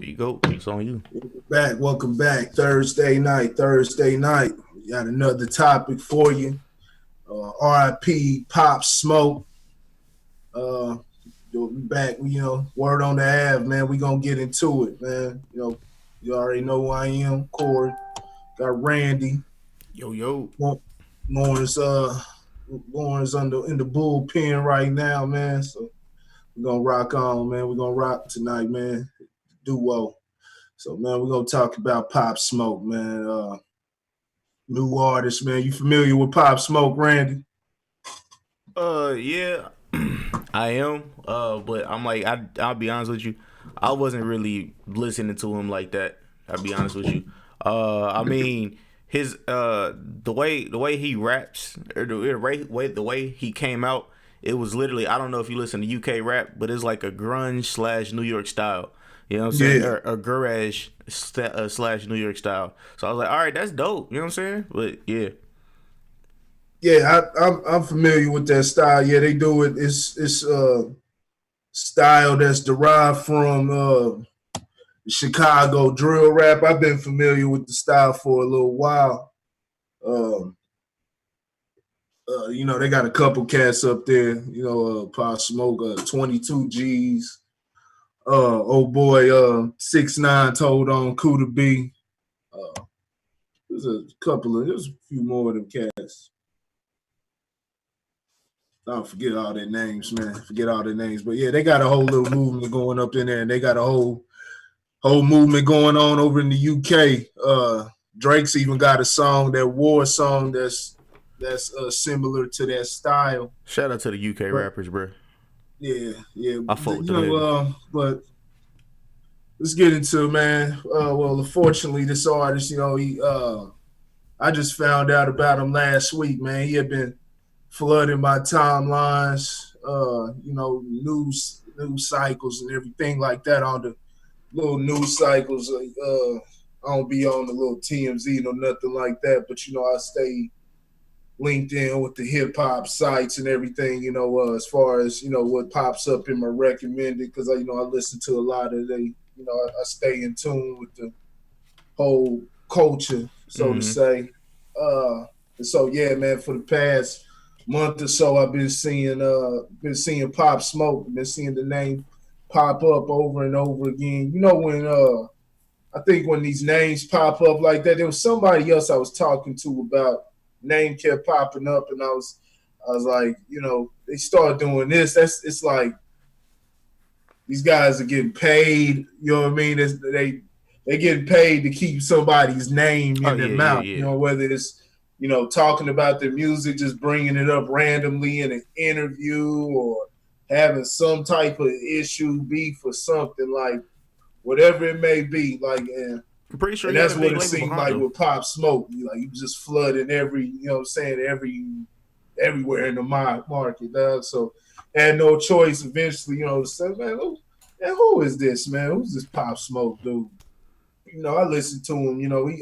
you go. It's on you. Welcome back. Thursday night. We got another topic for you. RIP Pop Smoke. Uh, we back. Word on the Ave, man. We gonna get into it, man. You already know who I am. Corey. Got Randy. Yo, yo. Lawrence. Lawrence in the bullpen right now, man. So we're gonna rock on, man. We're gonna rock tonight, man. Duo. So, man, we're going to talk about Pop Smoke, man. New artist, man. You familiar with Pop Smoke, Randy? Yeah, I am. But I'm like, I'll be honest with you. I wasn't really listening to him like that. I'll be honest with you. I mean, his the way he raps, or the way he came out, it was literally, I don't know if you listen to UK rap, but it's like a grunge slash New York style. You know what I'm saying? Yeah. Or a garage slash New York style. So I was like, all right, that's dope. You know what I'm saying? But yeah. Yeah, I'm familiar with that style. Yeah, they do it. It's style that's derived from Chicago drill rap. I've been familiar with the style for a little while. Um, they got a couple cats up there. Pop Smoke, 22 G's. Old boy, 6ix9ine told on Kuda B. There's a few more of them cats. I forget all their names, man. Forget all their names. But yeah, they got a whole little movement going up in there, and they got a whole movement going on over in the UK. Drake's even got a song, that war song that's similar to that style. Shout out to the UK But rappers, bro. yeah. I fuck with them heavy. But let's get into it, man. Well, unfortunately, this artist, I just found out about him last week, man. He had been flooding my timelines, news cycles and everything like that on the little news cycles. I don't be on the little TMZ or nothing like that, but I stay linked in with the hip hop sites and everything. As far as what pops up in my recommended, because I listen to a lot of they. I stay in tune with the whole culture, so to Mm-hmm. say. And so yeah, man, for the past month or so, I've been seeing Pop Smoke, been seeing the name pop up over and over again. When I think when these names pop up like that, there was somebody else I was talking to about name kept popping up, and I was like, they start doing this. It's like these guys are getting paid. You know what I mean? They getting paid to keep somebody's name Oh in their yeah, yeah, mouth. yeah. Whether it's talking about their music, just bringing it up randomly in an interview, or having some type of issue, beef, or something, like whatever it may be. Like, I'm pretty sure and he had that's a what big it label seemed behind like him. with Pop Smoke. You just flooding everywhere in the market, dog. So had no choice eventually, to say, man, who is this, man? Who's this Pop Smoke dude? I listened to him. He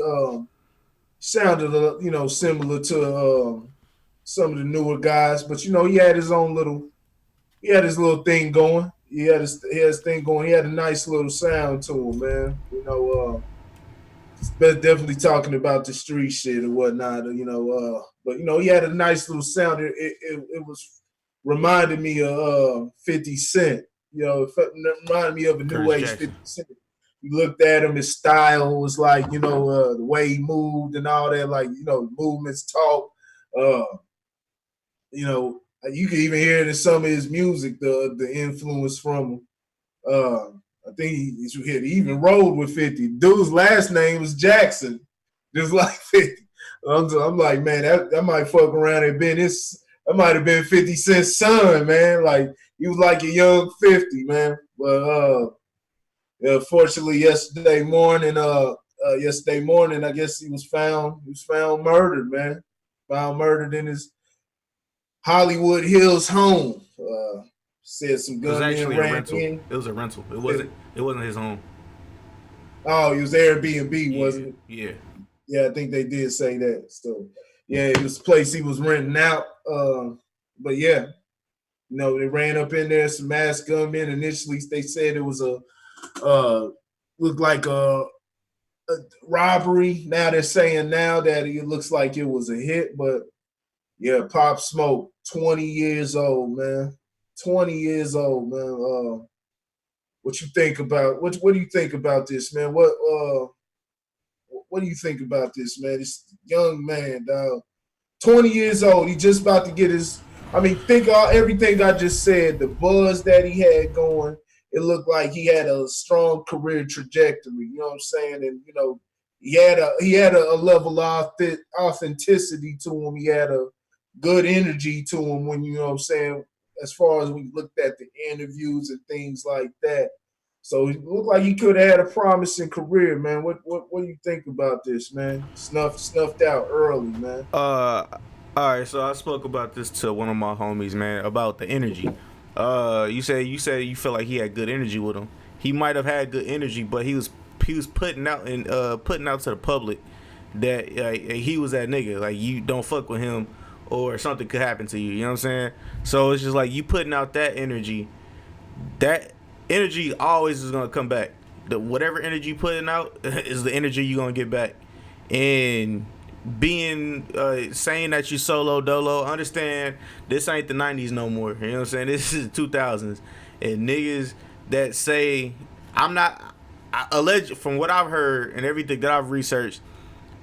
sounded similar to some of the newer guys, but he had his little thing going. He had his thing going. He had a nice little sound to him, man. Definitely talking about the street shit and whatnot. But he had a nice little sound. It was reminded me of 50 Cent. It reminded me of a new Curtis age Jackson. 50 Cent. You looked at him, his style was like, the way he moved and all that, like, movements, talk. Uh, you can even hear it in some of his music, the influence from him. I think he even rode with 50. Dude's last name was Jackson, just like 50. I'm like, man, that might fuck around and been his. That might have been 50 Cent's son, man. Like, he was like a young 50, man. But fortunately, yesterday morning, I guess he was found murdered, man. Found murdered in his Hollywood Hills home. Said some It was gunmen actually a ran rental. in. It was a rental. It It, wasn't. It wasn't his home. oh, it was Airbnb, Yeah, wasn't it? yeah. Yeah, I think they did say that. So, yeah, it was a place he was renting out. But yeah, they ran up in there, some masked gunmen. Initially, they said it was a looked like a robbery. Now they're saying now that it looks like it was a hit, but yeah, Pop Smoke, 20 years old, man. 20 years old, man. What you think about what do you think about this, man? What do you think about this, man? This young man, dog. 20 years old. He just about to get his. I mean, think all everything I just said. The buzz that he had going. It looked like he had a strong career trajectory. You know what I'm saying? And he had a level of authenticity to him. He had a good energy to him when you know what I'm saying. As far as we looked at the interviews and things like that. So it looked like he could have had a promising career, man. What do you think about this, man? Snuffed out early, man. Uh, all right. So I spoke about this to one of my homies, man, about the energy. You said you feel like he had good energy with him. He might have had good energy, but he was putting out to the public that he was that nigga. Like you don't fuck with him, or something could happen to you. You know what I'm saying? So it's just like you putting out that energy. That energy always is gonna come back. The whatever energy you putting out is the energy you gonna get back. And being saying that you solo dolo, understand this ain't the '90s no more. You know what I'm saying? This is 2000s, and niggas that say I'm not alleged from what I've heard and everything that I've researched.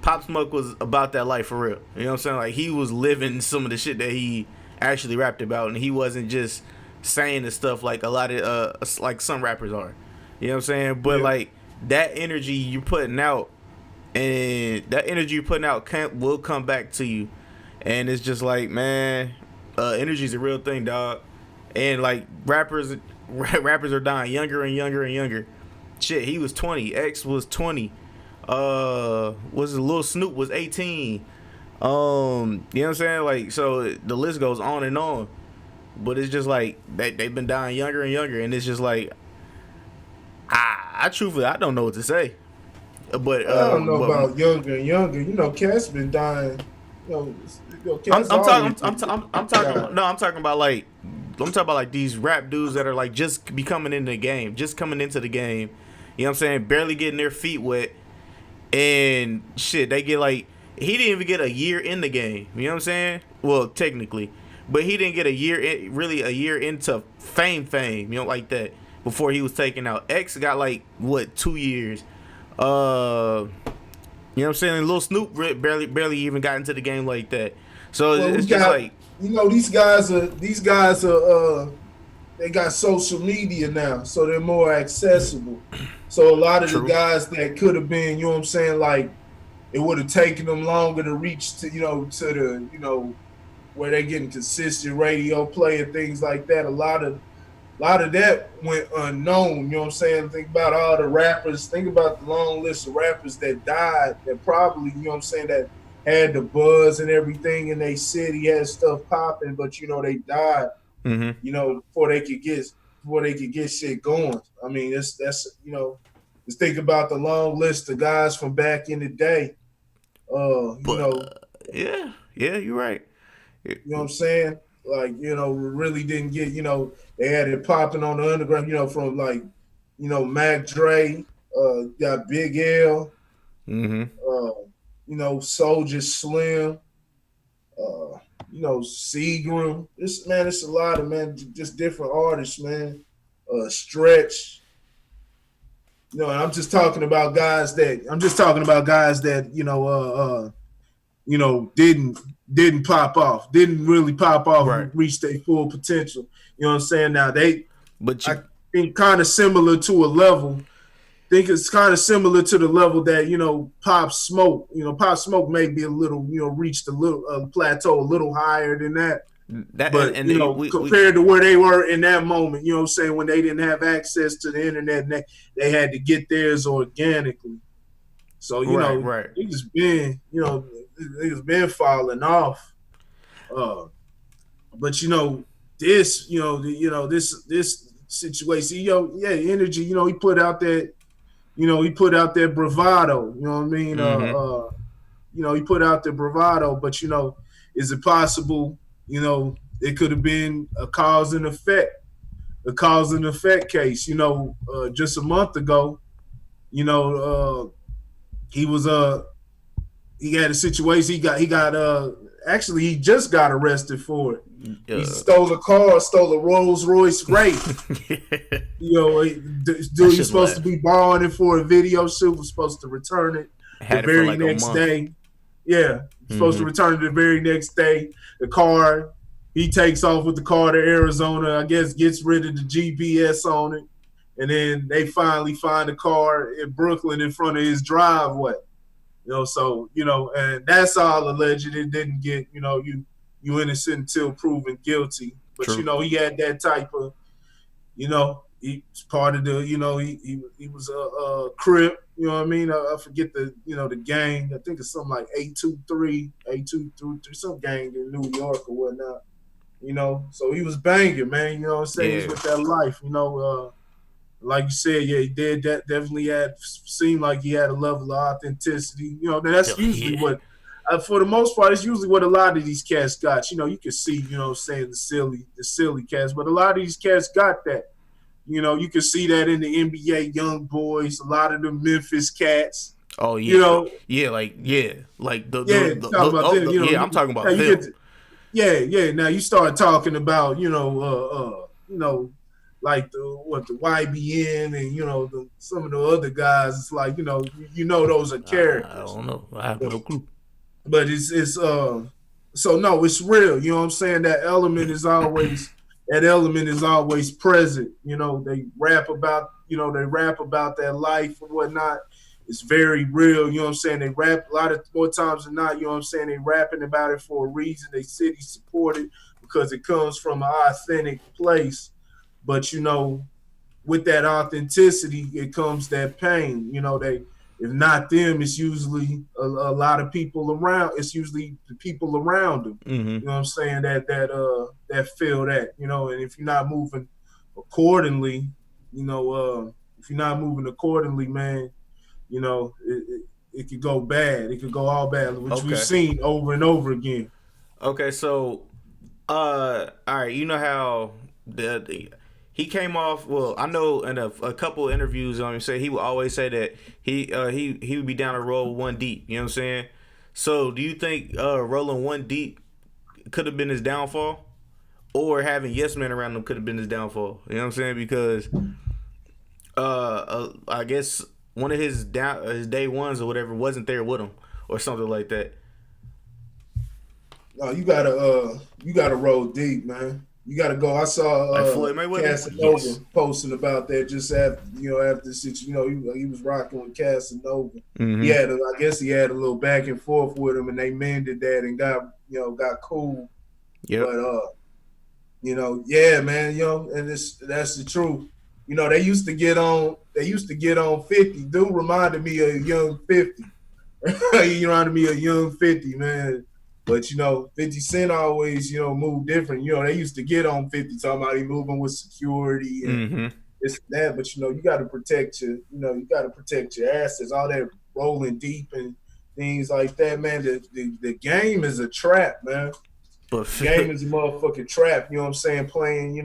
Pop Smoke was about that life for real. You know what I'm saying? Like he was living some of the shit that he actually rapped about, and he wasn't just saying the stuff like a lot of like some rappers are. You know what I'm saying? But Yeah. like that energy you're putting out, and that energy you're putting out will come back to you. And it's just like, man, energy is a real thing, dog. And like rappers are dying younger and younger and younger. Shit, he was 20. X was 20. Was it Lil Snoop was 18. You know what I'm saying? Like, so the list goes on and on. But it's just like they've been dying younger and younger, and it's just like I truthfully I don't know what to say. But I don't know about younger and younger. You know, Cat's been dying. Cat's I'm always talking been I'm talking dying. about, no, I'm talking about like these rap dudes that are like just becoming into the game, just coming into the game. You know what I'm saying? Barely getting their feet wet, and shit, they get like he didn't even get a year in the game. You know what I'm saying? Well, technically, but he didn't get a year really a year into fame. You know, like that before he was taken out. X got like what 2 years. You know what I'm saying? Lil Snoop barely even got into the game like that. So Well, we it's just got like these guys are they got social media now, so they're more accessible. So a lot of the true. guys that could have been, you know what I'm saying, like it would have taken them longer to reach to to the where they're getting consistent radio play and things like that. A lot of that went unknown. You know what I'm saying? Think about all the rappers. Think about the long list of rappers that died that probably, you know what I'm saying, that had the buzz and everything in their city, had stuff popping, but they died, Mm-hmm. before they could get shit going. I mean, that's just think about the long list of guys from back in the day. Uh, you But know, yeah, you're right. You know what I'm saying? Like, really didn't get, they had it popping on the underground, from like, Mac Dre, got Big L, Mm-hmm. uh, Soldier Slim, uh, Seagram. It's a lot of just different artists, man. Stretch, and I'm just talking about guys that, didn't pop off, didn't really pop off Right. and reach their full potential. You know what I'm saying? Now they, But I you think, kind of similar to a level. Think it's kind of similar to the level that Pop Smoke. Pop Smoke may be a little, reached a little plateau a little higher than that. that But and we compared to where they were in that moment, what I'm saying, when they didn't have access to the internet, and they had to get theirs organically. So right. niggas been falling off. Uh, but this, this situation, yeah, energy. He put out that, bravado. You know what I mean? Mm-hmm. He put out the bravado. But is it possible? It could have been a cause and effect case. Just a month ago, You know, he was he had a situation. He got actually he just got arrested for it. He Uh, stole a car, stole a Rolls Royce Wraith. You know, I dude, he's should supposed to laugh. be borrowing it for a video shoot. Was supposed to return it the Had it for very like a next month. day. Yeah, supposed to Mm-hmm. return it the very next day. The car, he takes off with the car to Arizona. I guess gets rid of the GPS on it, and then they finally find the car in Brooklyn in front of his driveway. So and that's all alleged. It didn't get you innocent until proven guilty. But True. he had that type of he's part of the he was a Crip. You know what I mean? I forget the gang. I think it's something like 823, 823, some gang in New York or whatnot. So he was banging, man. You know what I'm saying? He was Yeah. with that life. Like you said, yeah, he did that. Definitely seemed like he had a level of authenticity. That's usually Yeah. what, for the most part, it's usually what a lot of these cats got. You can see, what I'm saying, the silly cats, but a lot of these cats got that. You can see that in the NBA young boys, a lot of the Memphis cats. Oh You yeah. know, Like yeah, talking about them. yeah. I'm talking Now about you get them. to, yeah. Now you start talking about like the YBN and some of the other guys. It's like those are I characters, don't know. I have but no clue. it's so no, it's real. You know what I'm saying? That element is always present. They rap about that life and whatnot. It's very real. You know what I'm saying? They rap a lot of more times than not. You know what I'm saying? They rapping about it for a reason. They city supported because it comes from an authentic place. But with that authenticity, it comes that pain. They if not them, it's usually a lot of people around. It's usually the people around them. Mm-hmm. You know what I'm saying? That feel that. And if you're not moving accordingly, if you're not moving accordingly, man, it could go bad. It could go all bad, which we've Okay. seen over and over again. Okay. So, all right. You know how he came off. Well, I know in a couple interviews, say he would always say that he would be down to roll one deep. You know what I'm saying? So, do you think rolling one deep could have been his downfall, or having yes men around him could have been his downfall? You know what I'm saying? Because I guess one of his day ones or whatever wasn't there with him or something like that. No, you gotta roll deep, man. You gotta go. I Like saw Floyd Mayweather. Casanova Yes. posting about that just after he was rocking with Casanova. Mm-hmm. I guess he had a little back and forth with him, and they mended that and got cool. Yep. But yeah, man, and that's the truth. They used to get on. They used to get on 50. Dude reminded me of a young 50. You know what I mean? A young 50, man. But 50 Cent always, moved different. They used to get on 50 talking about he moving with security and Mm-hmm. this and that. But you gotta protect your assets, all that rolling deep and things like that, man. The game is a trap, man. But The game is a motherfucking trap, you know what I'm saying? Playing,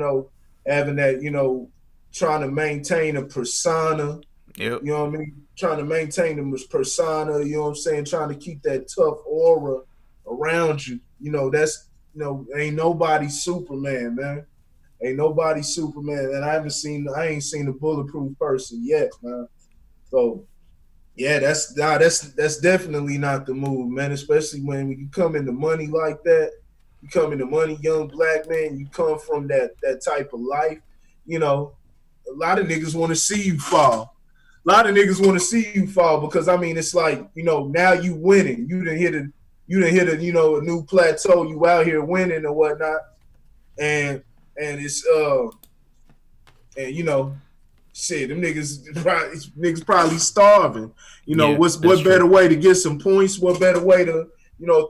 having that, trying to maintain a persona, yep. you know what I mean? Trying to maintain the persona, you know what I'm saying? Trying to keep that tough aura around you. That's ain't nobody Superman, man. Ain't nobody Superman. And I ain't seen a bulletproof person yet, man. So yeah, that's definitely not the move, man. Especially when you come into money like that. You come into money, young black man, you come from that type of life, a lot of niggas want to see you fall. A lot of niggas want to see you fall because I mean it's like now you winning. You didn't hit a new plateau. You out here winning and whatnot, and it's and shit, them niggas probably starving. Yeah, that's What true. better way to get some points? What better way to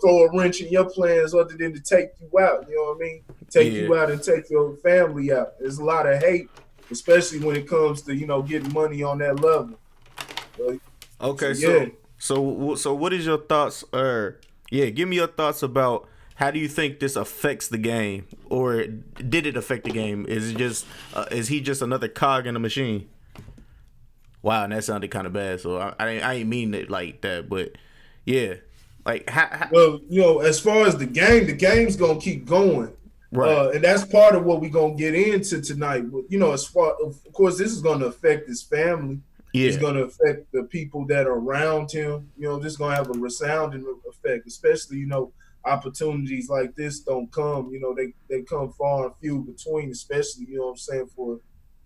throw a wrench in your plans other than to take you out? You know what I mean? Take Yeah. you out and take your family out. There's a lot of hate, especially when it comes to getting money on that level. So Okay. yeah. So what is your thoughts? Yeah, give me your thoughts about how do you think this affects the game, or did it affect the game? Is he just another cog in the machine? Wow, and that sounded kind of bad. So I ain't mean it like that, but yeah, like Well, as far as the game's gonna keep going. right, And that's part of what we're gonna get into tonight. But as far of course, this is gonna affect his family. It's yeah, gonna affect the people that are around him. This is gonna have a resounding effect, especially, opportunities like this don't come, they come far and few between, especially, what I'm saying, for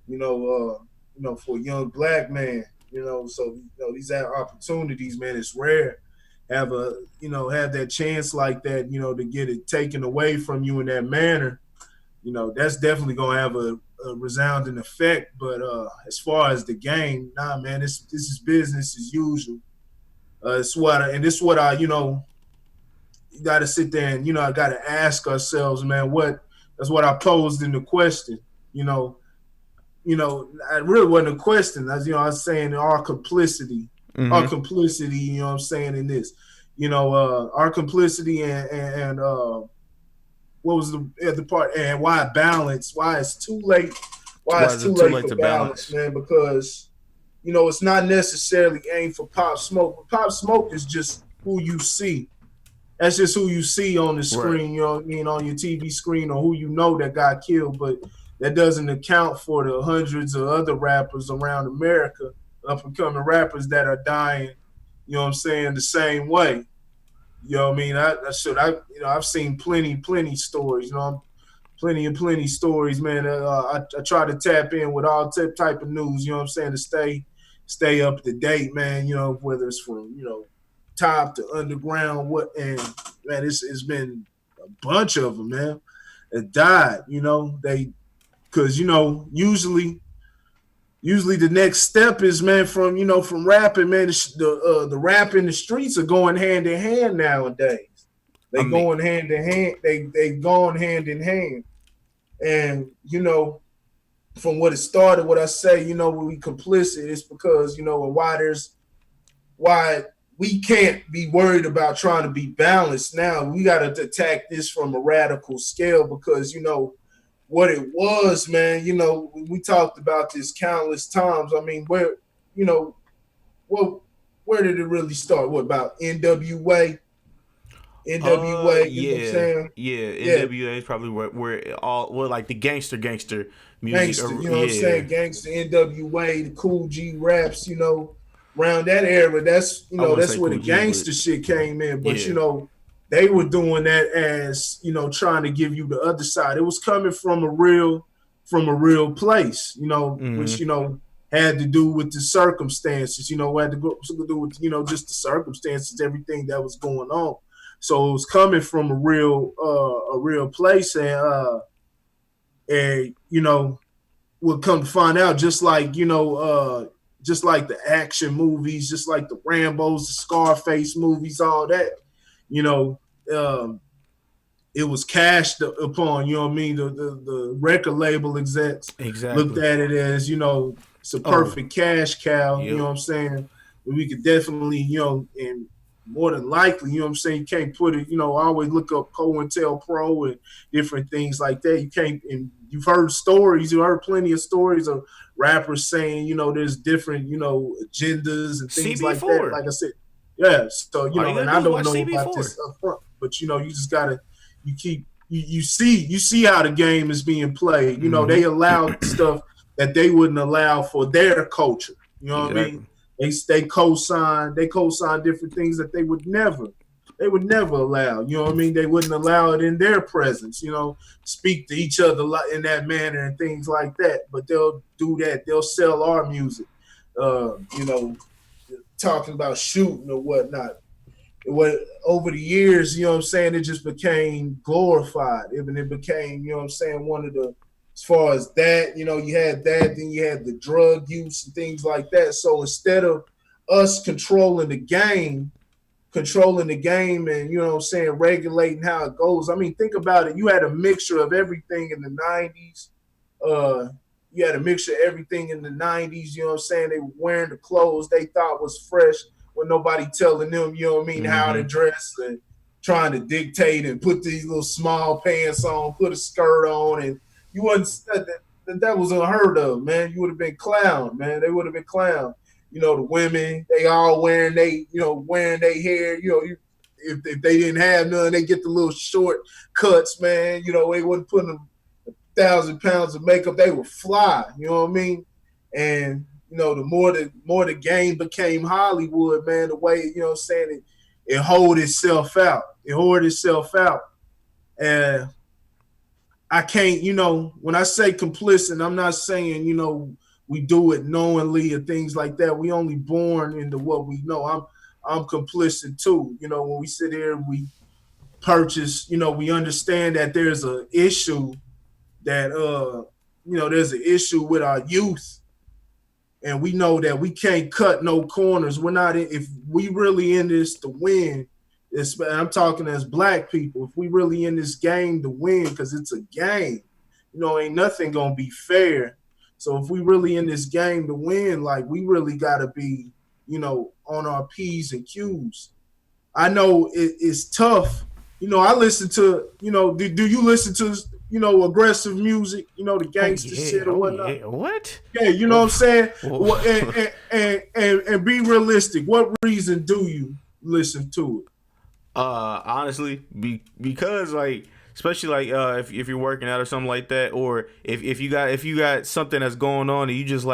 you know, for a young black man, so these opportunities, man, it's rare have that chance like that, to get it taken away from you in that manner. That's definitely gonna have a resounding effect. But as far as the game, nah, man, this is business as usual. It's what and this is what you got to sit there and I got to ask ourselves, man. That's what I posed in the question. You know, I really wasn't a question. As I was saying our complicity, mm-hmm. what I'm saying in this, our complicity and what was the other part, and why balance? Why it's too late? Why Why it's is too it too late late for to balance, balance? man? Because it's not necessarily aimed for Pop Smoke, but Pop Smoke is just who you see. That's just who you see on the Right. screen, on your TV screen, or who that got killed. But that doesn't account for the hundreds of other rappers around America, up and coming rappers that are dying, what I'm saying, the same way. You know what I mean? I've seen plenty stories, plenty stories, man. I try to tap in with all type of news, what I'm saying, to stay up to date, man. Whether it's from top to underground, and man, it's been a bunch of them, man, that died. They because usually the next step is, man, from rapping, man. The rap in the streets are going hand in hand nowadays. I They mean, going hand in hand. They've gone hand in hand. And from what it started, what I say, when we complicit, it's because and why we can't be worried about trying to be balanced. Now we got to attack this from a radical scale because what it was, man. We talked about this countless times. I mean, you know, what, where did it really start? What about NWA? NWA, you know what I'm yeah, saying? yeah. Yeah, NWA is probably where it all like the gangster music. gangster, you know what I'm Yeah, saying? Gangster, NWA, the Cool G raps, around that era, I wouldn't that's say where the Cool G, but gangster shit came in. But yeah. they were doing that as, trying to give you the other side. It was coming from a real place, which, Mm-hmm. had to do with the circumstances, had to do with, just the circumstances, everything that was going on. So it was coming from a real place, and we'll come to find out, just like the action movies, just like the Rambos, the Scarface movies, all that, you know, um, it was cashed upon. You know what I mean? The record label execs looked Exactly. at it as it's a Oh, perfect cash cow. You know yep. what I'm saying? We could definitely and more than likely, what I'm saying, you can't put it. I always look up COINTELPRO and different things like that. You can't, and you've heard stories. You heard plenty of stories of rappers saying there's different agendas and things like that. CB4. Like I said, yeah. So All you and gotta I do is don't watch know about CB4. this up front, but you just gotta you see how the game is being played. They Mm-hmm. allow stuff that they wouldn't allow for their culture. You know what I mean? Exactly. They co-sign different things that they would never allow. You know what I mean? They wouldn't allow it in their presence. Speak to each other in that manner and things like that. But they'll do that. They'll sell our music. Uh, you know, Talking about shooting or whatnot. What over the years, what I'm saying, it just became glorified. It became, what I'm saying, one of the, as far as that, you had that, then you had the drug use and things like that. So instead of us controlling the game and what I'm saying, regulating how it goes. I mean, think about it. You had a mixture of everything in the 90s. Uh you had a mixture of everything in the 90s, what I'm saying? They were wearing the clothes they thought was fresh with nobody telling them, you know what I mean, how to Mm-hmm. dress, and trying to dictate and put these little small pants on, put a skirt on, and you wasn't that was unheard of, man. You would have been clown, man. They would have been clown. the women, they all wearing they hair. If they didn't have none, they get the little short cuts, man. They wasn't putting 1,000 pounds of makeup. They would fly. You know what I mean? And the more the game became Hollywood, man, the way it hold itself out. It hoard itself out, and I can't. When I say complicit, I'm not saying we do it knowingly or things like that. We only born into what we know. I'm complicit too. When we sit here and we purchase, we understand that there's a issue that there's an issue with our youth, and we know that we can't cut no corners. We're not if we really in this to win. I'm talking as black people. If we really in this game to win, because it's a game, ain't nothing gonna be fair. So if we really in this game to win, like we really gotta be, on our P's and Q's. I know it's tough. I listen to, do you listen to, aggressive music, the Oh gangster yeah, shit or oh whatnot? yeah. What? Yeah, you know Oh, what I'm saying? oh. Well, and be realistic. What reason do you listen to it? Honestly, because like, especially like if you're working out or something like that, or if you got something that's going on and you just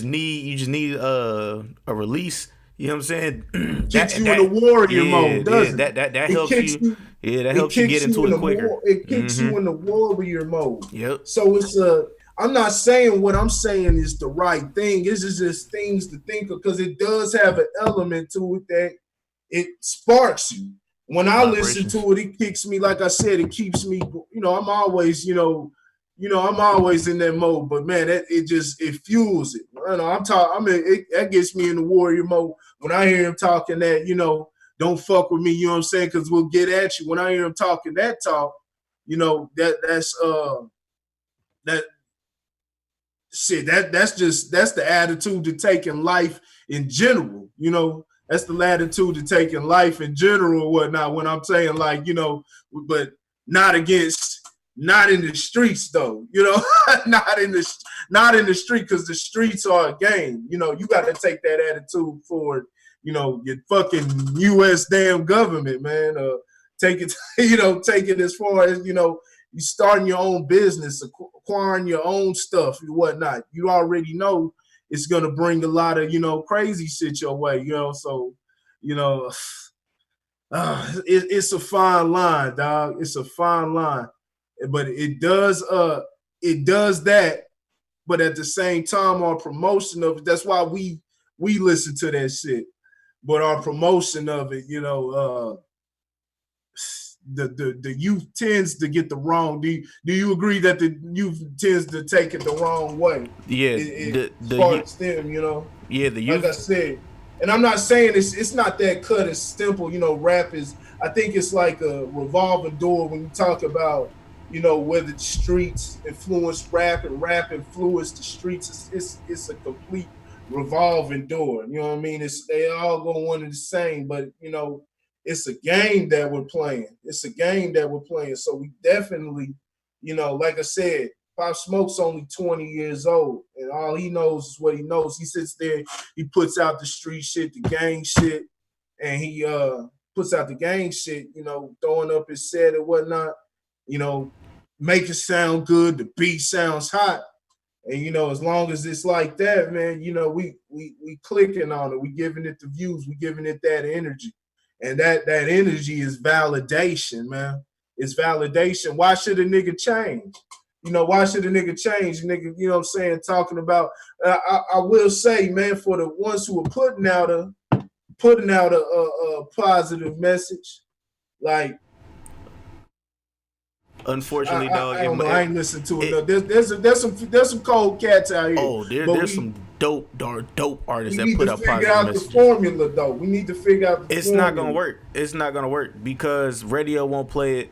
need a release. You know what I'm saying? Kicks you in the warrior Yeah, mode, yeah, doesn't it? that It helps kicks you. you. Yeah, that It helps you get kicks you into in it the quicker. war. It kicks Mm-hmm. you in the warrior mode. Yep. So it's a. I'm not saying what I'm saying is the right thing. This is just things to think of, because it does have an element to it that it sparks you. When I listen Vibrations. to it, it kicks me. Like I said, it keeps me. I'm always, I'm always in that mode. But man, it fuels it. I'm talking. That gets me in the warrior mode when I hear him talking that. Don't fuck with me. You know what I'm saying? Because we'll get at you. When I hear him talking that talk, that shit. That's the attitude to taking life in general. That's the latitude to taking life in general or whatnot. When I'm saying like, but not against, not in the streets though. not in the street, because the streets are a game. You got to take that attitude forward. Your fucking U.S. damn government, man. Take it, take it as far as you starting your own business, acquiring your own stuff and whatnot. You already know it's gonna bring a lot of crazy shit your way. So you know it's a fine line, dog. It's a fine line, but it does that. But at the same time, our promotion of it, that's why we listen to that shit. But our promotion of it, the youth tends to get the wrong. Do you agree that the youth tends to take it the wrong way? Yeah, It the sparks them. yeah the Like I youth. said, and I'm not saying it's not that cut as simple. Rap is. I think it's like a revolving door when you talk about whether the streets influence rap and rap influence the streets. It's a complete revolving door. You know what I mean? They all go one and the same, but it's a game that we're playing. It's a game that we're playing. So we definitely, like I said, Pop Smoke's only 20 years old, and all he knows is what he knows. He sits there, he puts out the street shit, the gang shit, and he puts out the gang shit, throwing up his set or whatnot, you know, make it sound good, the beat sounds hot. And as long as it's like that, man, we clicking on it, we giving it the views, we giving it that energy. And that energy is validation, man. It's validation. Why should a nigga change? Why should a nigga change? Nigga, you know what I'm saying? Talking about, I will say, man, for the ones who are putting out a positive message, like Unfortunately, dog, I don't know. I ain't listened to it it. There's some cold cats out here, oh, but there's we some dope artists we that need put to out figure positive out the messages. formula, though. We need to figure out the It's not gonna formula. work. It's not gonna work because radio won't play it.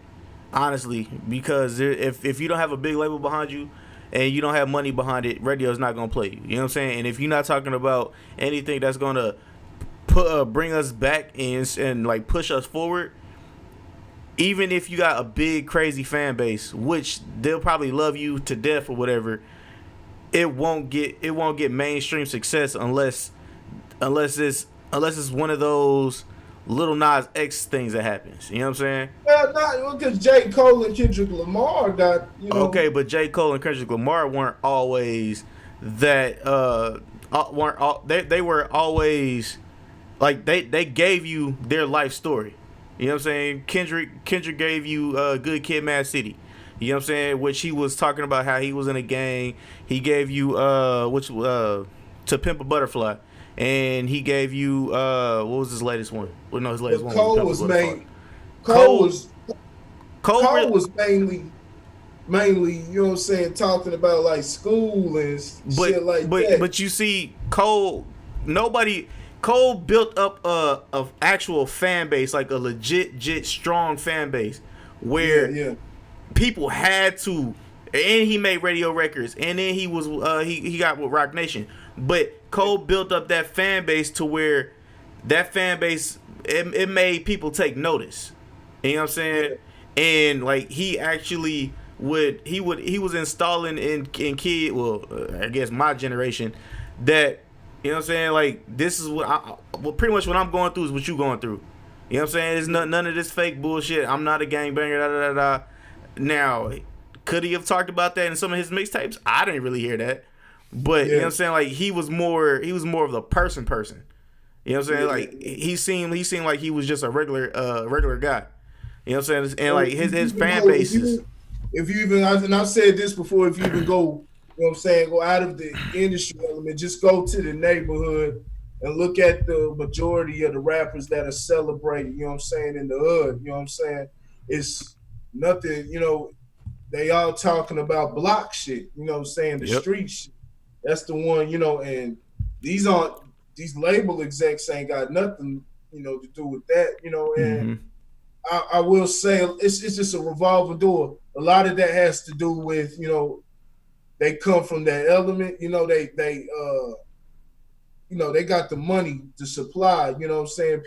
Honestly, because if you don't have a big label behind you and you don't have money behind it, radio is not gonna play you. You know what I'm saying? And if you're not talking about anything that's gonna bring us back and like push us forward, even if you got a big crazy fan base, which they'll probably love you to death or whatever, it won't get mainstream success unless unless it's one of those little Nas X things that happens. You know what I'm saying? Well, not because J. Cole and Kendrick Lamar got, Okay, but J. Cole and Kendrick Lamar weren't always that. Weren't all, they were always like they gave you their life story. You know what I'm saying? Kendrick gave you Good Kid, Mad City. You know what I'm saying? Which he was talking about how he was in a gang. He gave you To Pimp a Butterfly, and he gave you what was his latest one? Well, no, his latest but one was Cole Pimp a was Butterfly. main. Cole Cole was Cole Cole really, was mainly, you know what I'm saying, talking about like school and but shit like but that. but you see nobody Cole built up a actual fan base, like a legit strong fan base Yeah, where yeah. people had to, and he made radio records, and then he got with Rock Nation. But Cole built up that fan base to where that fan base it made people take notice. You know what I'm saying? Yeah. And like he was installing in kid, well, I guess my generation, that you know what I'm saying, like this is well, pretty much what I'm going through is what you going through. You know what I'm saying? It's none of this fake bullshit. I'm not a gangbanger. Da da da da. Now, could he have talked about that in some of his mixtapes? I didn't really hear that. But you know what Yeah, I'm saying? Like he was more of the person. You know what I'm saying? yeah. Like he seemed like he was just a regular guy. You know what I'm saying? And So like his fan bases. if you even, and I've said this before, if you even go, you know what I'm saying, go out of the industry element, just go to the neighborhood and look at the majority of the rappers that are celebrated, you know what I'm saying, in the hood, you know what I'm saying? It's nothing, they all talking about block shit, you know what I'm saying, the Yep. street shit. That's the one, and these aren't, these label execs ain't got nothing, to do with that, and Mm-hmm. I will say it's just a revolving door. A lot of that has to do with they come from that element. They got the money to supply. You know what I'm saying? The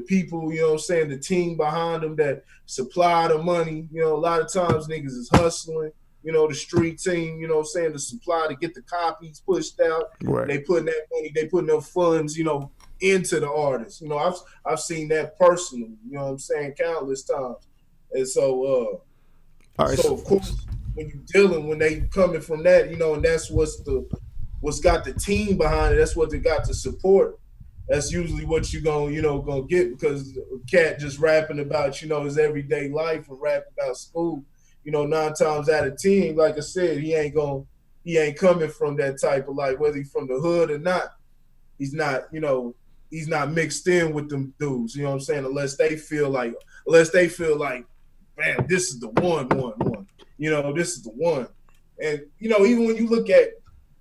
people. You know what I'm saying? The team behind them that supply the money. A lot of times niggas is hustling. The street team. You know what I'm saying? The supply to get the copies pushed out, and Right. they putting that money. They putting their funds. Into the artist. I've seen that personally. You know what I'm saying? Countless times. And All right. so So, of course when they coming from that, and that's what's got the team behind it. That's what they got to support. That's usually what you gonna get, because a cat just rapping about his everyday life and rapping about school. 9 times out of 10, like I said, he ain't coming from that type of life, whether he's from the hood or not. He's not, he's not mixed in with them dudes. You know what I'm saying? Unless they feel like, man, this is the one. This is the one. And even when you look at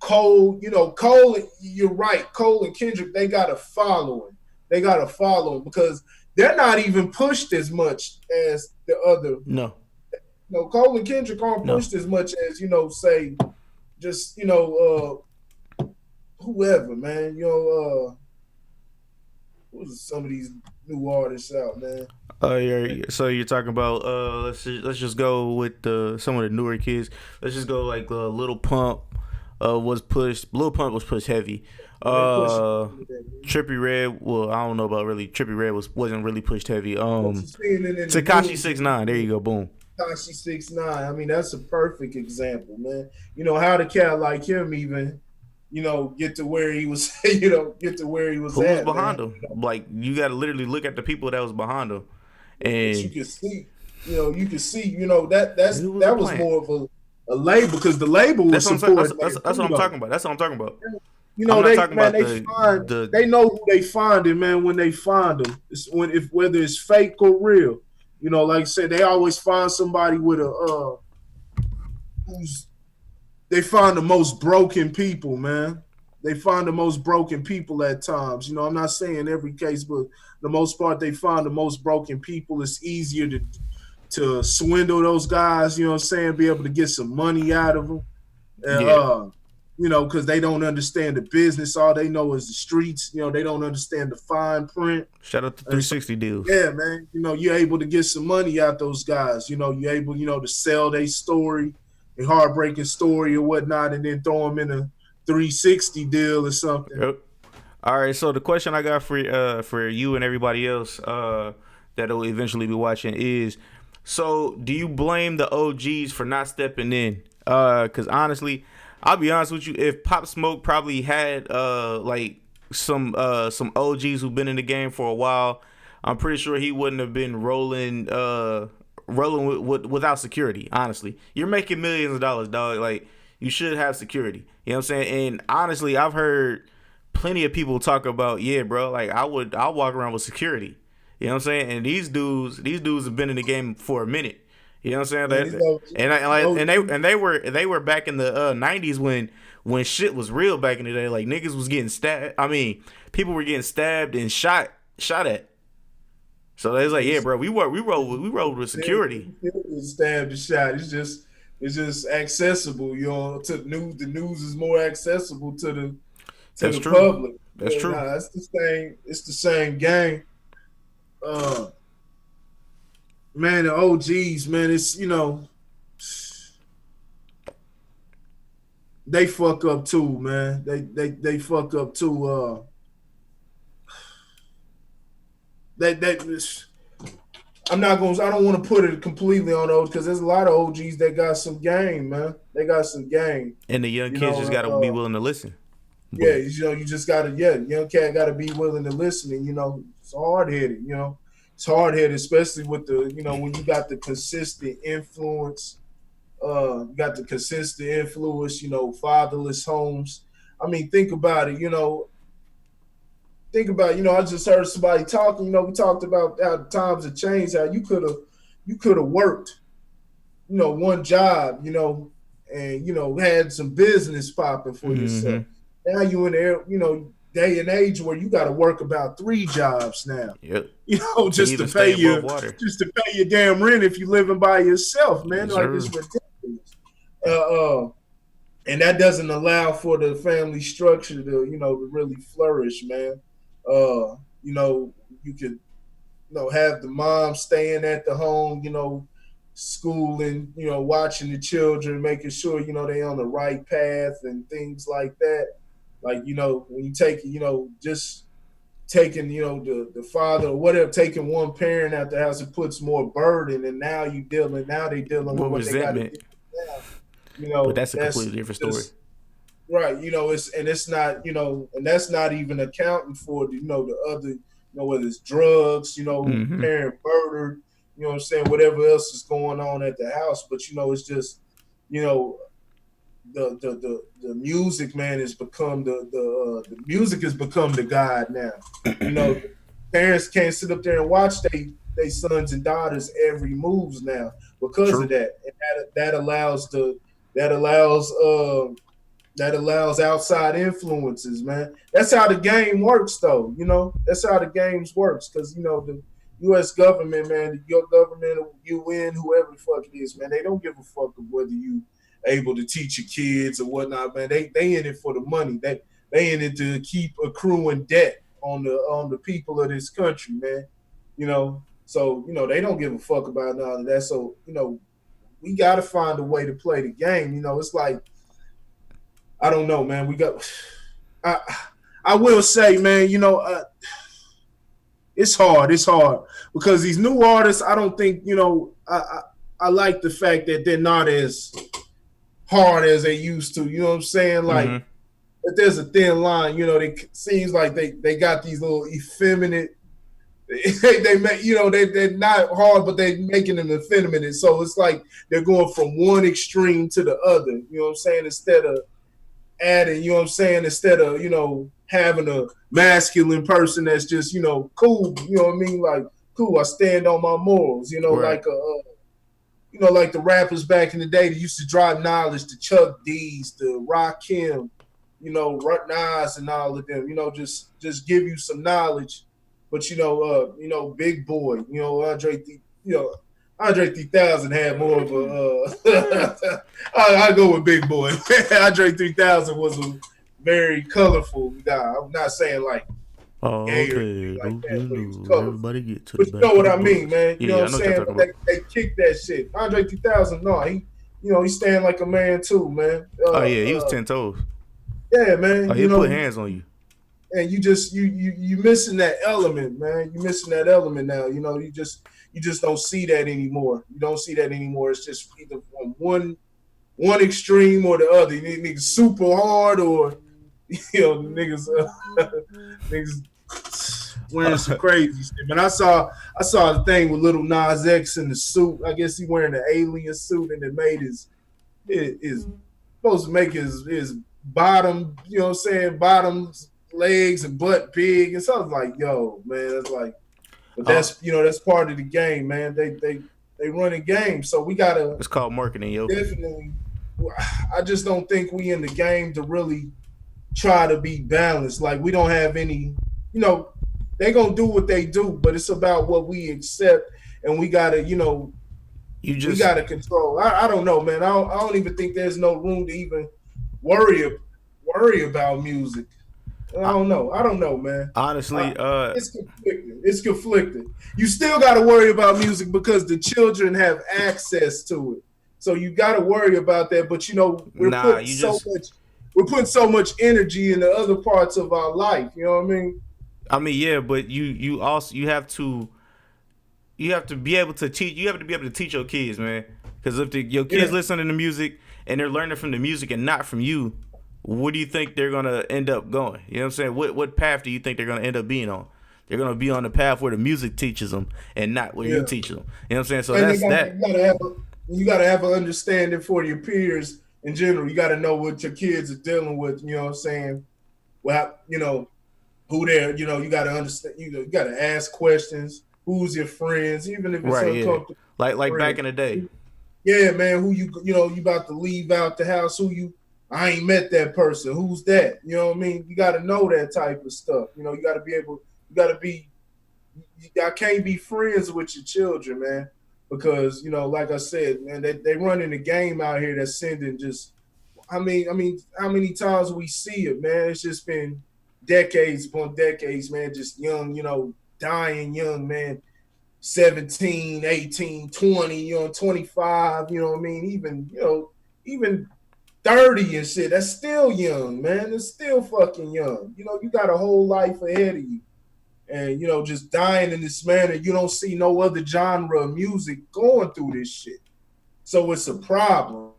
Cole, Cole, you're right. Cole and Kendrick, they got a following. They got a following because they're not even pushed as much as the other. no, Cole and Kendrick aren't no. pushed as much as say just whoever, man. Who's some of these new artists out, man? Yeah. So you're talking about let's just go with some of the newer kids. Let's just go like Little Pump. Was pushed. Lil Pump was pushed heavy. They push Trippy Red. Well, I don't know about really. Trippy Red wasn't really pushed heavy. seeing it in the Takashi news. 6ix9ine. There you go. Boom. Takashi 6ix9ine. I mean, that's a perfect example, man. How the cat like him even, get to where he was, get to where he was Who was at, man. behind him? Like you got to literally look at the people that was behind him, But you and can see, that who was that the was plant? more of a label, because the label was That's what I'm saying. That's, supporting that's, that that's too, what I'm though. talking about. That's what I'm talking about. I'm not They talking man, about the they know who they finding, man, when they find them. It's whether it's fake or real. Like I said, they always find somebody with who's they find the most broken people, man. They find the most broken people at times. I'm not saying every case, but the most part they find the most broken people. It's easier to swindle those guys, you know what I'm saying, be able to get some money out of them. yeah. Because they don't understand the business. All they know is the streets. They don't understand the fine print. Shout out to And so, 360 deals. yeah, man, you're able to get some money out those guys. You're able, to sell their story, a heartbreaking story or whatnot, and then throw them in a 360 deal or something. Yep. All right, so the question I got for you and everybody else that'll eventually be watching is, so do you blame the OGs for not stepping in? Cuz honestly, I'll be honest with you, if Pop Smoke probably had like some OGs who've been in the game for a while, I'm pretty sure he wouldn't have been rolling without security. Honestly, you're making millions of dollars, dog. Like you should have security. You know what I'm saying? And honestly, I've heard plenty of people talk about, yeah, bro, like I'll walk around with security. You know what I'm saying? And these dudes have been in the game for a minute. You know what I'm saying? Man, these And they were back in the '90s when shit was real back in the day. Like niggas was getting stabbed. I mean, people were getting stabbed and shot at. So they was like, yeah, bro, we roll with security. stabbed and shot. It's just accessible. The news is more accessible to That's the true. public. That's true. Nah, it's the same. It's the same game. Uh, man, the OGs, man, they fuck up too, man. They fuck up too. That I'm not gonna. I don't want to put it completely on those because there's a lot of OGs that got some game, man. They got some game. And the young You kids know, just gotta be willing to listen. yeah, But you just gotta, young cat gotta be willing to listen, and it's hard headed, it's hard headed, especially with when you got the consistent influence, fatherless homes. I mean, think about it, I just heard somebody talking, we talked about how times have changed, how you could have worked, one job, and had some business popping for mm-hmm. yourself. Now you in there, day and age where you got to work about 3 jobs now. Yep. To Just to even pay stay above your water. just to pay your damn rent if you living by yourself, man. Yes, Like sir. it's ridiculous. And that doesn't allow for the family structure to really flourish, man. You could have the mom staying at the home, schooling, watching the children, making sure, they on the right path and things like that. Like, when you take, just taking, the father or whatever, taking one parent out the house, it puts more burden. And now they dealing with With what they got to resentment. deal with now. But that's a That's completely different story. just right. It's not, and that's not even accounting for the other, whether it's drugs, Mm-hmm. parent murder, what I'm saying, whatever else is going on at the house. But it's just, you know, the music, man, has become the music has become the god now. Parents can't sit up there and watch they sons and daughters every moves now because of True. that, and that allows that allows outside influences, man. That's how the game works, though. That's how the games works, because the U.S. government, man, your government, UN, whoever the fuck it is, man, they don't give a fuck of whether you able to teach your kids or whatnot, man. They in it for the money. They in it to keep accruing debt on the people of this country, man. So they don't give a fuck about none of that. So we got to find a way to play the game. It's like, I don't know, man. I I will say, man, it's hard. It's hard because these new artists, I don't think, I like the fact that they're not as hard as they used to. You know what I'm saying? Like, Mm-hmm. if there's a thin line, it seems like they got these little effeminate. They make, they're not hard, but they're making them effeminate. So it's like they're going from one extreme to the other. You know what I'm saying? Instead of adding, instead of, having a masculine person that's just, cool, you know what I mean? Like, cool, I stand on my morals, Right. like the rappers back in the day that used to drop knowledge, to Chuck D's, to Rakim, Nas and all of them, just give you some knowledge. But Big Boy, Andre 3000 had more of a. I go with Big Boy. Andre 3000 was a very colorful guy. I'm not saying like All gay or anything day, like don't that, you but he was know? colorful. Everybody get to the But you back know of what the I mean, bus. man. You know Yeah, what I I'm know what you're saying? talking But about. they kick that shit. Andre 3000, no, he stand like a man too, man. Oh yeah, he was 10 toes. Yeah, Oh, man. he'll put hands on you. and you missing that element, man. You missing that element now. You just don't see that anymore. You don't see that anymore. It's just either from one extreme or the other. You need niggas super hard or niggas wearing some crazy shit. But I saw the thing with Little Nas X in the suit. I guess he wearing the alien suit and it made his supposed to make his bottom, bottom legs and butt big. And so I was like, yo, man, it's like, but Uh, that's part of the game, man. They run a game, so we gotta it's called marketing, yo. definitely. I just don't think we in the game to really try to be balanced. Like we don't have any, you know, they gonna do what they do, but it's about what we accept, and we gotta, You we just gotta control. I don't know, man. I don't even think there's no room to even worry worry about music. I, I don't know, man. honestly, It's conflicting. It's conflicting. You still got to worry about music because the children have access to it. So you got to worry about that. But we're nah, putting you so just. much, we're putting so much energy into other parts of our life. You know what I mean? I mean, yeah, but you also you have to be able to teach. You have to be able to teach your kids, man. Because if your kids Yeah, listening to music and they're learning from the music and not from you, where do you think they're gonna end up going? You know what I'm saying? What path do you think they're gonna end up being on? They're gonna be on the path where the music teaches them and not where you yeah. teach them. You know what I'm saying? So And that's that. you gotta have an understanding for your peers in general. You got to know what your kids are dealing with. You know what I'm saying? Well, who they're, you got to understand, you got to ask questions. Who's your friends, even if it's Right? Yeah. uncomfortable Like back friends. in the day. Yeah, man, you about to leave out the house. I ain't met that person. Who's that? You know what I mean? You got to know that type of stuff. You got to be able, you got to be, I can't be friends with your children, man, because, like I said, man, they running a game out here that's sending just, how many times we see it, man? It's just been decades upon decades, man. Just young, dying young, man. 17, 18, 20, 25, you know what I mean? Even 30 and shit. That's still young, man. It's still fucking young. You got a whole life ahead of you. And, just dying in this manner, you don't see no other genre of music going through this shit. So it's a problem.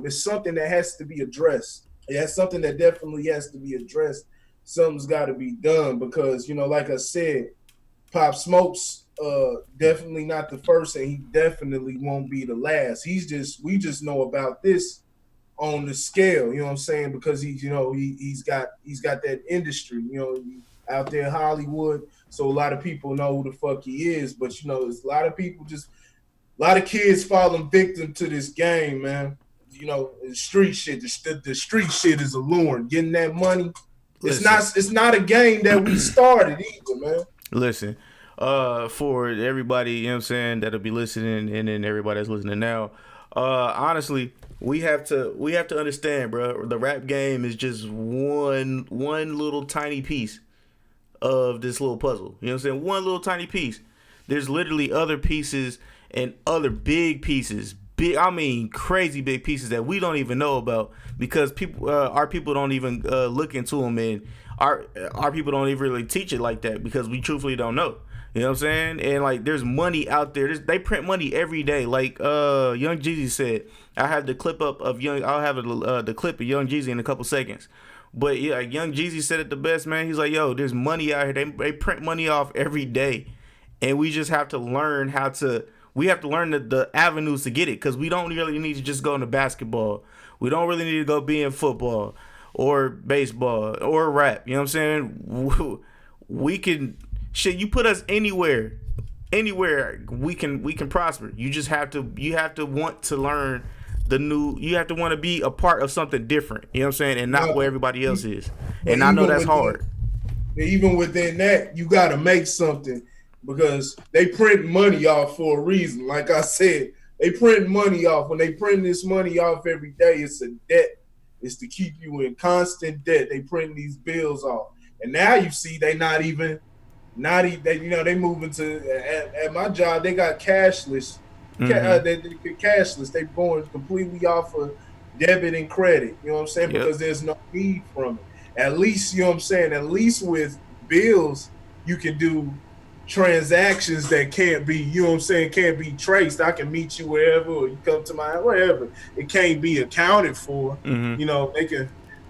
It's something that has to be addressed. It's something that definitely has to be addressed. Something's got to be done because, like I said, Pop Smoke's definitely not the first, and he definitely won't be the last. We just know about this on the scale, you know what I'm saying? Because he's got that industry, out there in Hollywood. So a lot of people know who the fuck he is, but there's a lot of people a lot of kids falling victim to this game, man. The street shit. The street shit is alluring. Getting that money. It's Listen, not. It's not a game that we started either, man. listen. For everybody, you know what I'm saying, that'll be listening, and then everybody that's listening now. Honestly, we have to understand, bro. The rap game is just one little tiny piece of this little puzzle. You know what I'm saying? One little tiny piece. There's literally other pieces and other big pieces. Big, I mean, crazy big pieces that we don't even know about because our people don't even look into them, and our people don't even really teach it like that because we truthfully don't know. You know what I'm saying? And like, there's money out there. They print money every day. Like Young Jeezy said, I have the clip up of Young. I'll have the clip of Young Jeezy in a couple seconds. But yeah, like Young Jeezy said it the best, man. He's like, yo, there's money out here. They print money off every day, and we just have to learn how to. We have to learn the avenues to get it because we don't really need to just go into basketball. We don't really need to go be in football or baseball or rap. You know what I'm saying? We can shit. You put us anywhere we can prosper. You have to want to learn the new. You have to want to be a part of something different. You know what I'm saying? And not where No, everybody else is. but And I know that's hard. even within that, you got to make something because they print money off for a reason. Like I said, they print money off. When they print this money off every day, it's a debt. It's to keep you in constant debt. They print these bills off, and now you see they not even they moving to at my job. They got cashless. Mm-hmm. They cashless. They going completely off of debit and credit. You know what I'm saying? Yep. Because there's no need from it. At least, you know what I'm saying? At least with bills, you can do transactions that can't be, you know what I'm saying, can't be traced. I can meet you wherever or you come to my wherever. It can't be accounted for. Mm-hmm. You know,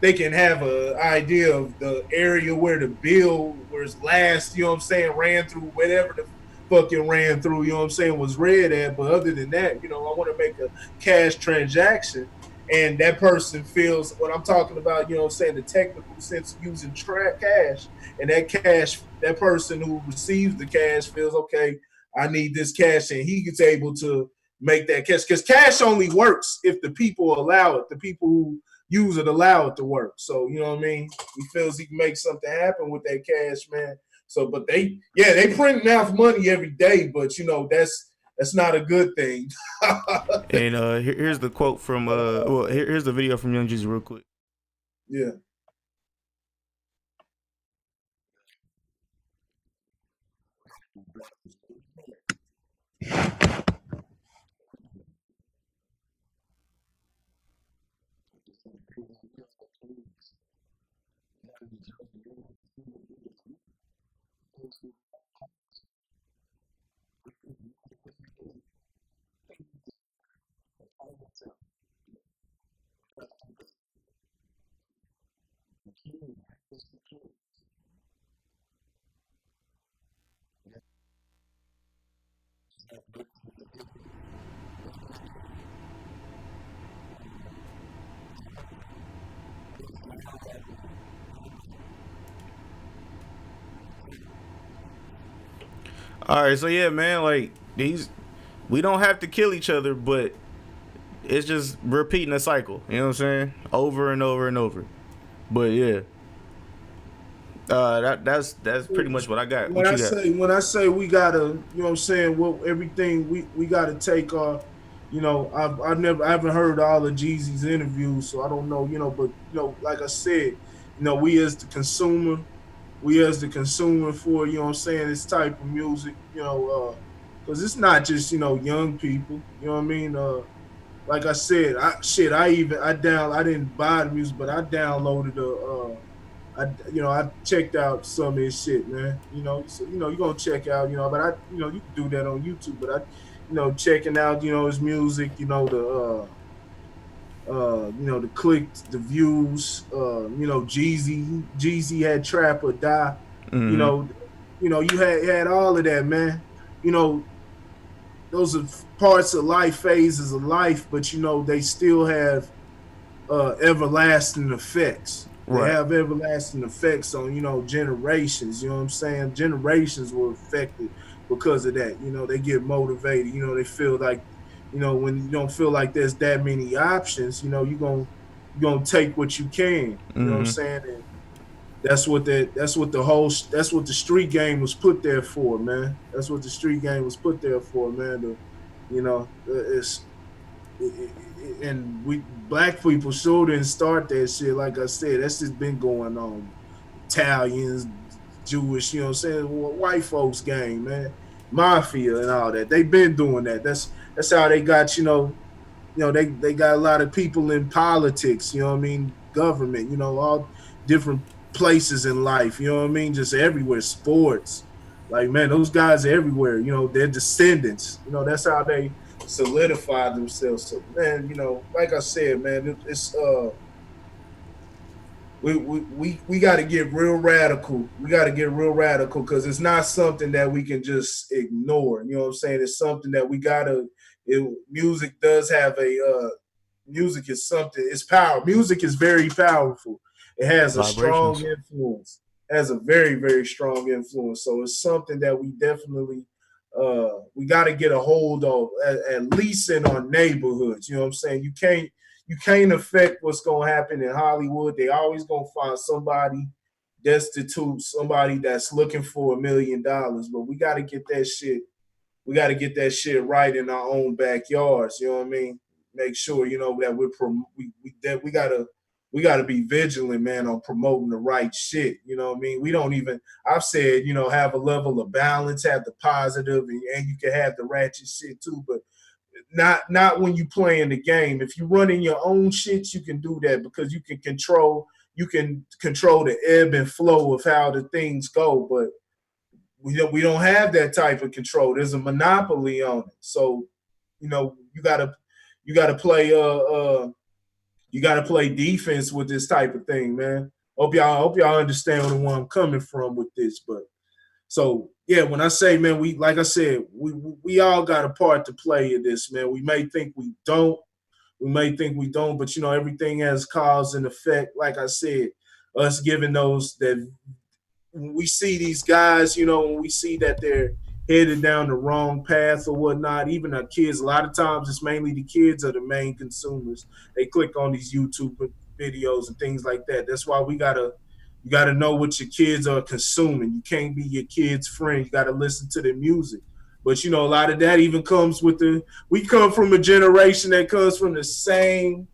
they can have an idea of the area where the bill was last, you know what I'm saying, ran through whatever the fucking ran through, you know what I'm saying, was read at. But other than that, you know, I want to make a cash transaction and that person feels what I'm talking about, you know what I'm saying, the technical sense of using cash, and that cash, that person who receives the cash feels, okay, I need this cash, and he gets able to make that cash. Because cash only works if the people allow it, the people who use it allow it to work. So, you know what I mean? He feels he can make something happen with that cash, man. So, but they print out money every day, but you know, that's not a good thing. And here's the quote from here's the video from Young Jeezy real quick. Yeah. All right, so yeah, man, like these, we don't have to kill each other, but it's just repeating a cycle. You know what I'm saying? Over and over and over. But yeah, that's pretty much what I got. when What I you got? say when I say we gotta, you know what I'm saying, what everything we gotta take you know, I haven't heard all of Jeezy's interviews, so I don't know, you know, but you know, like I said, you know, we as the consumer for, you know what I'm saying, this type of music, you know, because it's not just, you know, young people, you know what I mean? Like I said, I didn't buy the music, but I downloaded I checked out some of his shit, man. You know, so you know, you're gonna check out, you know, but you know, you can do that on YouTube, but you know, checking out, you know, his music, you know, you know, the clicks, the views, you know, Jeezy had Trap or Die, you Mm-hmm. know, you had all of that, man. You know, those are parts of life, phases of life, but you know, they still have everlasting effects. They Right. have everlasting effects on, you know, generations. You know what I'm saying? Generations were affected because of that. You know, they get motivated. You know, they feel like, you know, when you don't feel like there's that many options, you know, you're gonna take what you can. You know what I'm Mm-hmm. saying? And that's what the street game was put there for, man. That's what the street game was put there for, man. You know, and we black people sure didn't start that shit. Like I said, that's just been going on. Italians, Jewish, you know what I'm saying? White folks game, man. Mafia and all that. They've been doing that. That's how they got, they got a lot of people in politics, you know what I mean? Government, you know, all different places in life, you know what I mean? Just everywhere, sports. Like, man, those guys are everywhere, you know, they're descendants. You know, that's how they solidify themselves. So, man, you know, like I said, man, it's we got to get real radical. We got to get real radical because it's not something that we can just ignore. You know what I'm saying? It's something that we gotta. Music does have music is something. It's power. Music is very powerful. It has a strong Vibrations. influence. It has a very very strong influence. So it's something that we definitely we got to get a hold of at least in our neighborhoods. You know what I'm saying? You can't affect what's gonna happen in Hollywood. They always gonna find somebody destitute, somebody that's looking for $1 million. But we got to get that shit. We got to get that shit right in our own backyards. You know what I mean? Make sure you know that we gotta be vigilant, man, on promoting the right shit. You know what I mean? We don't even. I've said, you know, have a level of balance, have the positive, and you can have the ratchet shit too. But not when you playing the game. If you running your own shit, you can do that because you can control you can control the ebb and flow of how the things go, but we don't have that type of control. There's a monopoly on it. So, you gotta play you gotta play defense with this type of thing, man. Hope y'all understand where I'm coming from with this. But so yeah, when I say, man, we like I said, we all got a part to play in this, man. We may think we don't, but everything has cause and effect. Like I said, us giving those that when we see these guys, when we see that they're headed down the wrong path or whatnot, even our kids, a lot of times it's mainly the kids are the main consumers. They click on these YouTube videos and things like that. That's why you gotta know what your kids are consuming. You can't be your kid's friend. You gotta listen to their music. But a lot of that even comes with we come from a generation that comes from the same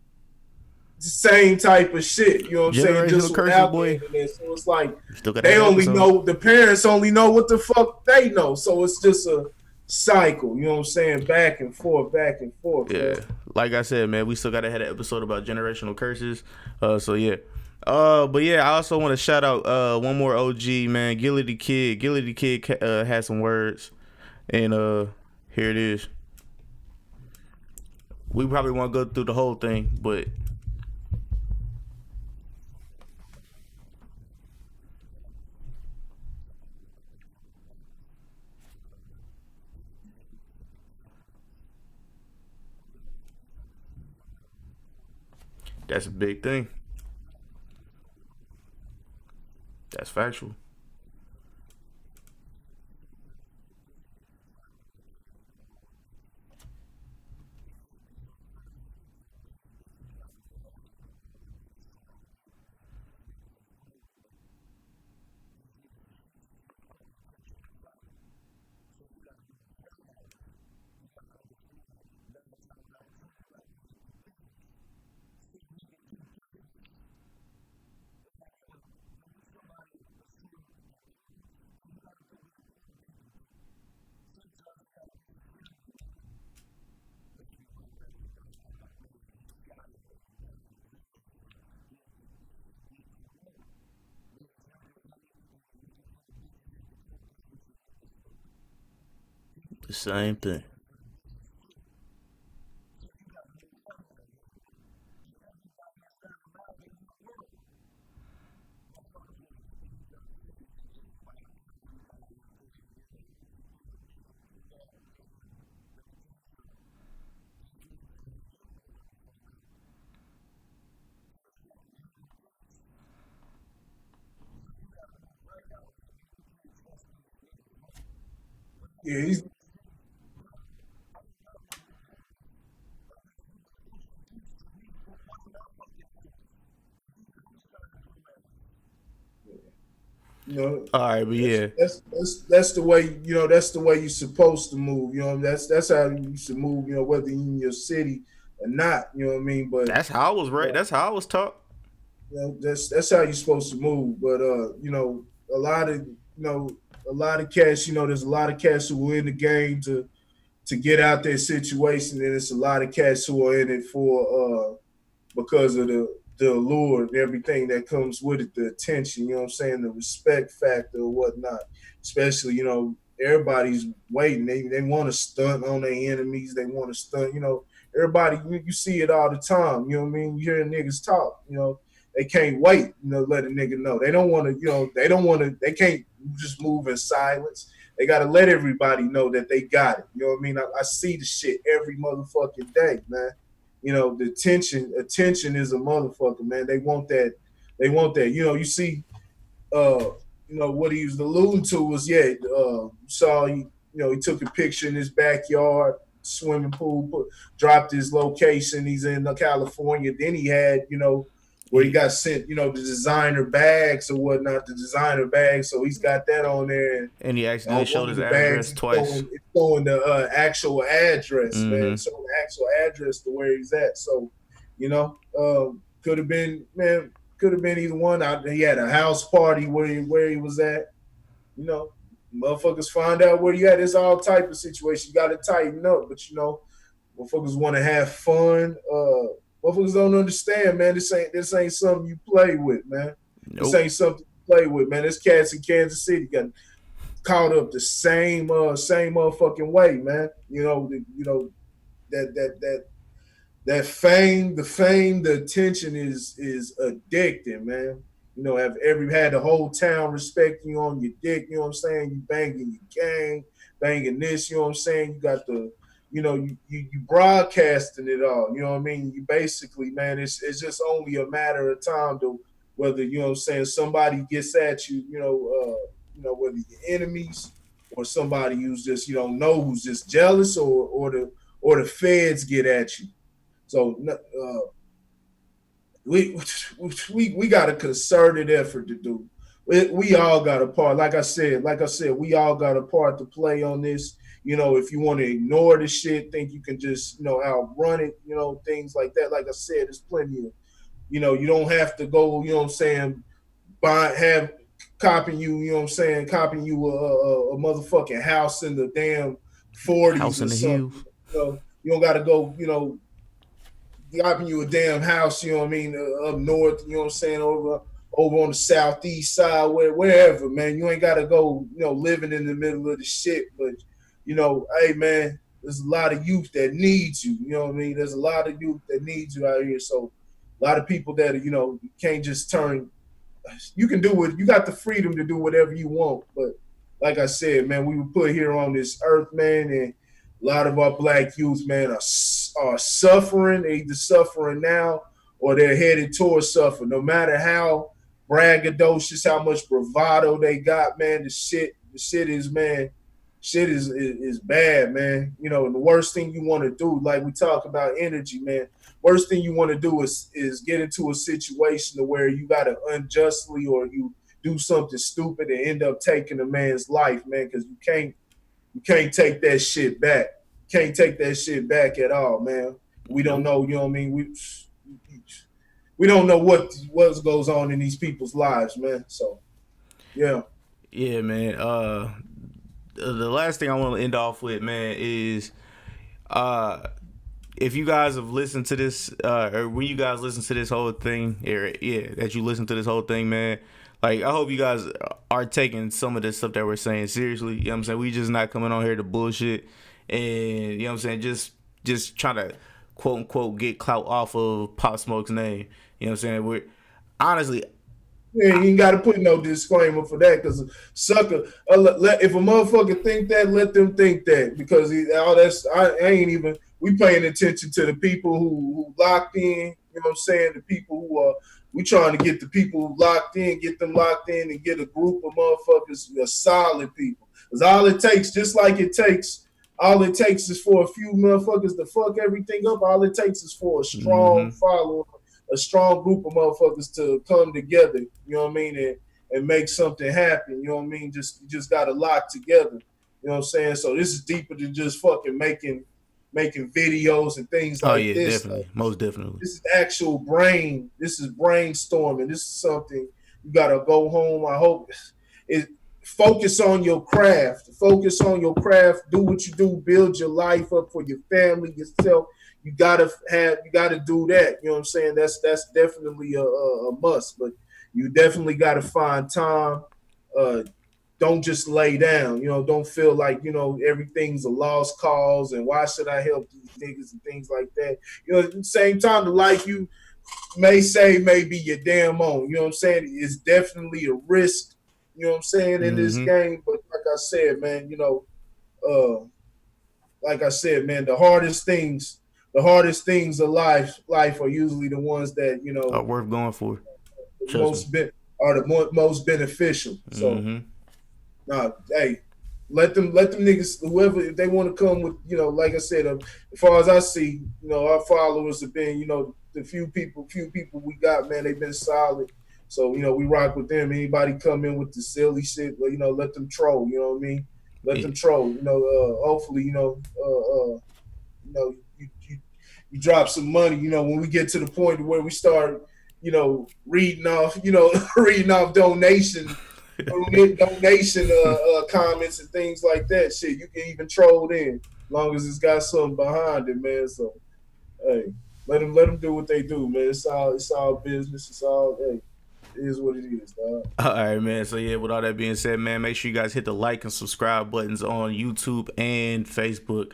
type of shit, you know what I'm saying? Generational Just curses, without the boy. internet. So it's like We still gotta have that episode. the parents only know what the fuck they know. So it's just a cycle, you know what I'm saying? Back and forth, man. Yeah, like I said, man, we still gotta have an episode about generational curses. So yeah. But yeah, I also want to shout out one more OG, man, Gilly the Kid. Gilly the Kid had some words, and here it is. We probably won't go through the whole thing, but that's a big thing. That's factual. The same thing. Yeah, he's you know All right, but that's yeah, that's the way that's the way you're supposed to move. That's how you should move. Whether you in your city or not. You know what I mean? But that's how I was right. That's how I was taught. that's how you're supposed to move. But a lot of a lot of cats. There's a lot of cats who are in the game to get out their situation, and it's a lot of cats who are in it for because of the allure and everything that comes with it, the attention, you know what I'm saying, the respect factor or whatnot. Especially, everybody's waiting. They want to stunt on their enemies. They want to stunt, everybody, you see it all the time. You know what I mean? You hear niggas talk, they can't wait, let a nigga know. They don't want to, they can't just move in silence. They got to let everybody know that they got it. You know what I mean? I see the shit every motherfucking day, man. The attention is a motherfucker, man. They want that. They want that. You see, what he was alluding to was, you saw he took a picture in his backyard swimming pool, dropped his location. He's in California. Then he had, where he He, got sent, the designer bags or whatnot, the designer bags. So he's got that on there. And and he accidentally on showed one of his the bags, address twice. it's showing the actual address, man. Mm-hmm. It's showing the actual address to where he's at. So, could have been, man, could have been either one. He had a house party where he was at. You know, Motherfuckers find out where you at. It's all type of situation. You got to tighten up, but motherfuckers want to have fun. Motherfuckers don't understand, man. This ain't something you play with, man. This Nope. ain't something you play with, man. This cats in Kansas City got caught up the same motherfucking way, man. That fame, the attention is addicting, man. Have every had the whole town respecting you on your dick, you know what I'm saying? You banging your gang, banging this, you know what I'm saying? You got the, you broadcasting it all, you know what I mean? You basically, man, it's just only a matter of time to whether, you know what I'm saying, somebody gets at you, whether your enemies or somebody who's just, you don't know, who's just jealous, or the feds get at you. So we got a concerted effort to do. We all got a part. Like I said, we all got a part to play on this. If you want to ignore the shit, think you can just outrun it. Things like that. Like I said, there's plenty of. You don't have to go. You know what I'm saying? Have copying you. You know what I'm saying? Copying you a motherfucking house in the damn House 40s or in the something. hills. You don't got to go. Dropping you a damn house, you know what I mean, up north, you know what I'm saying, over on the southeast side, wherever, man. You ain't gotta go, living in the middle of the shit. But, hey man, there's a lot of youth that needs you, you know what I mean? There's a lot of youth that needs you out here. So a lot of people that, you can't just turn you can do it. You got the freedom to do whatever you want. But like I said, man, we were put here on this earth, man, and a lot of our black youth, man, are suffering. They're either suffering now or they're headed towards suffering. No matter how braggadocious, how much bravado they got, man, the shit is, man, shit is bad, man. And the worst thing you want to do, like we talk about energy, man. Worst thing you want to do is get into a situation to where you got to unjustly or you do something stupid and end up taking a man's life, man, because you can't take that shit back. Can't take that shit back at all, man. We don't Nope. know, you know what I mean? We don't know what goes on in these people's lives, man. So yeah. Yeah, man. The last thing I want to end off with, man, is uh if you guys have listened to this, or when you guys listen to this whole thing, or yeah, that you listen to this whole thing, man, like I hope you guys are taking some of this stuff that we're saying seriously. You know what I'm saying? We just not coming on here to bullshit, and you know what I'm saying, just trying to quote unquote get clout off of Pop Smoke's name. You know what I'm saying? We're honestly, Yeah, you ain't got to put no disclaimer for that because sucker. If a motherfucker think that, let them think that because all that's I ain't even. We paying attention to the people who locked in. You know what I'm saying? The people who are we trying to get the people who locked in, get them locked in, and get a group of motherfuckers, solid people. Because all it takes is for a few motherfuckers to fuck everything up. All it takes is for a strong mm-hmm. following, a strong group of motherfuckers to come together, you know what I mean, and make something happen, you know what I mean? You just gotta lock together. You know what I'm saying? So this is deeper than just fucking making videos and things Oh like yeah, this. definitely, most definitely. This is actual this is brainstorming. This is something you gotta go home. I hope it focus on your craft. Focus on your craft. Do what you do. Build your life up for your family, yourself. You gotta do that. You know what I'm saying? That's definitely a must. But you definitely gotta find time. Uh, don't just lay down. Don't feel like everything's a lost cause and why should I help these niggas and things like that. At the same time, the life you may say may be your damn own. You know what I'm saying? It's definitely a risk. You know what I'm saying in this Mm-hmm. game, but uh, like I said, man, the hardest things of life are usually the ones that Worth going for. Trust me. most are the most beneficial. So Mm-hmm. nah, hey, let them niggas whoever if they want to come with like I said, as far as I see, our followers have been the few people we got, man, they've been solid. So we rock with them. Anybody come in with the silly shit, let them troll. You know what I mean? Let Yeah. them troll. Hopefully, you drop some money. When we get to the point where we start, reading off, reading off donation comments and things like that. Shit, you can even troll in, as long as it's got something behind it, man. So, hey, let them do what they do, man. It's all business. It's all hey, it is what it is, dog. All right, man. So yeah, with all that being said, man, make sure you guys hit the like and subscribe buttons on YouTube and Facebook.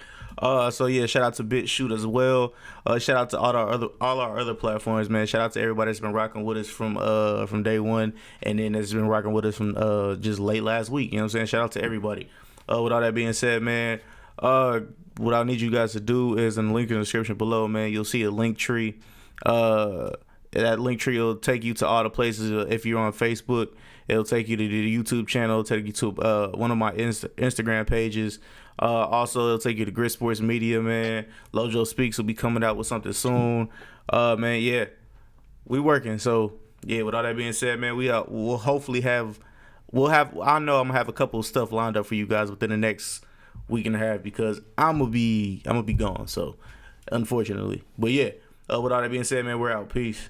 So yeah, shout out to BitShoot as well. Shout out to all our other platforms, man. Shout out to everybody that's been rocking with us from day one, and then that's been rocking with us from just late last week. You know what I'm saying? Shout out to everybody. With all that being said, man, what I need you guys to do is in the link in the description below, man. You'll see a link tree. That link tree will take you to all the places. If you're on Facebook, it'll take you to the YouTube channel. It'll take you to one of my Instagram pages. Also, it'll take you to Grit Sports Media, man. Lojo Speaks will be coming out with something soon. Man, yeah, we working. So yeah, with all that being said, man, we'll hopefully have I know I'm gonna have a couple of stuff lined up for you guys within the next week and a half because I'm gonna be gone. So unfortunately, but yeah. With all that being said, man, we're out. Peace.